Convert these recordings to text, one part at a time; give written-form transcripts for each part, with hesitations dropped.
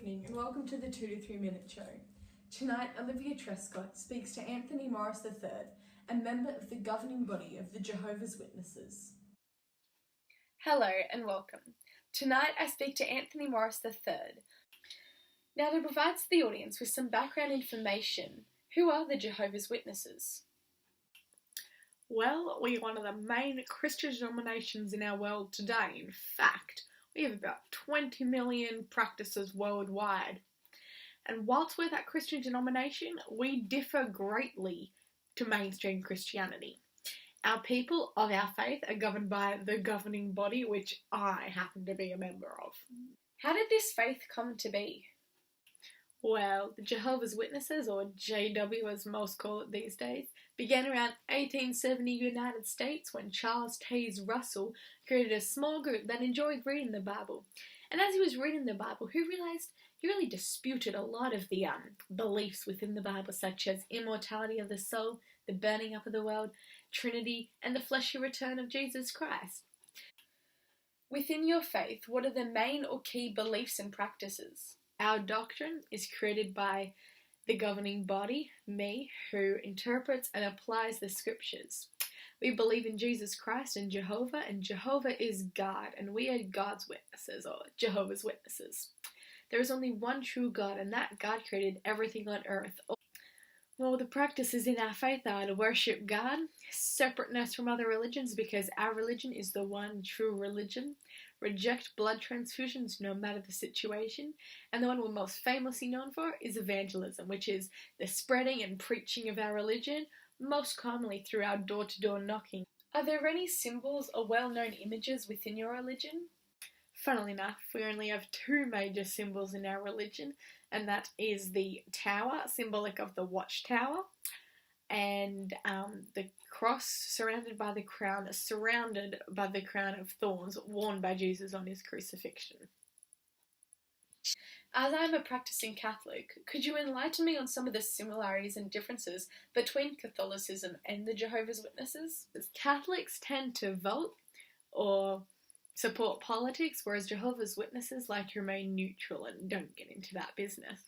evening and welcome to the 2 to 3 Minute Show. Tonight, Olivia Trescott speaks to Anthony Morris III, a member of the governing body of the Jehovah's Witnesses. Hello and welcome. Tonight I speak to Anthony Morris III. Now, to provide the audience with some background information, who are the Jehovah's Witnesses? Well, we're one of the main Christian denominations in our world today. In fact, we have about 20 million practices worldwide. And whilst we're that Christian denomination, we differ greatly to mainstream Christianity. Our people of our faith are governed by the governing body, which I happen to be a member of. How did this faith come to be? Well, the Jehovah's Witnesses, or JW as most call it these days, began around 1870 United States when Charles Taze Russell created a small group that enjoyed reading the Bible. And as he was reading the Bible, he realized he really disputed a lot of the beliefs within the Bible, such as immortality of the soul, the burning up of the world, Trinity, and the fleshy return of Jesus Christ. Within your faith, what are the main or key beliefs and practices? Our doctrine is created by the governing body, me, who interprets and applies the scriptures. We believe in Jesus Christ and Jehovah is God, and we are God's witnesses, or Jehovah's Witnesses. There is only one true God, and that God created everything on earth. Well, the practices in our faith are to worship God, separateness from other religions because our religion is the one true religion, reject blood transfusions no matter the situation, and the one we're most famously known for is evangelism, which is the spreading and preaching of our religion, most commonly through our door-to-door knocking. Are there any symbols or well-known images within your religion? Funnily enough, we only have two major symbols in our religion, and that is the tower, symbolic of the watchtower, and the cross surrounded by the crown of thorns worn by Jesus on his crucifixion. As I am a practicing Catholic, could you enlighten me on some of the similarities and differences between Catholicism and the Jehovah's Witnesses? Catholics tend to vote or support politics, whereas Jehovah's Witnesses like to remain neutral and don't get into that business.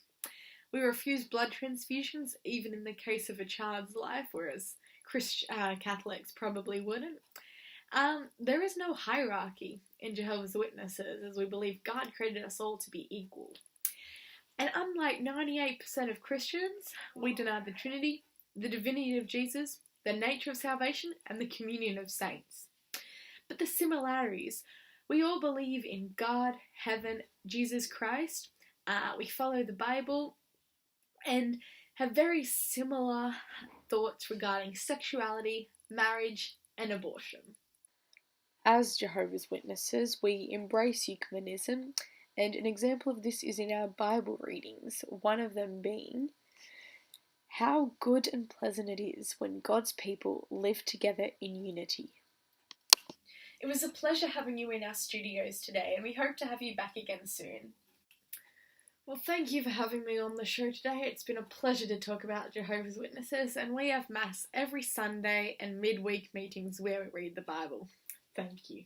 We refuse blood transfusions, even in the case of a child's life, whereas Catholics probably wouldn't. There is no hierarchy in Jehovah's Witnesses, as we believe God created us all to be equal. And unlike 98% of Christians, we deny the Trinity, the divinity of Jesus, the nature of salvation, and the communion of saints. But the similarities, we all believe in God, heaven, Jesus Christ. We follow the Bible and have very similar thoughts regarding sexuality, marriage, and abortion. As Jehovah's Witnesses, we embrace ecumenism, and an example of this is in our Bible readings, one of them being how good and pleasant it is when God's people live together in unity. It was a pleasure having you in our studios today, and we hope to have you back again soon. Well, thank you for having me on the show today. It's been a pleasure to talk about Jehovah's Witnesses, and we have Mass every Sunday and midweek meetings where we read the Bible. Thank you.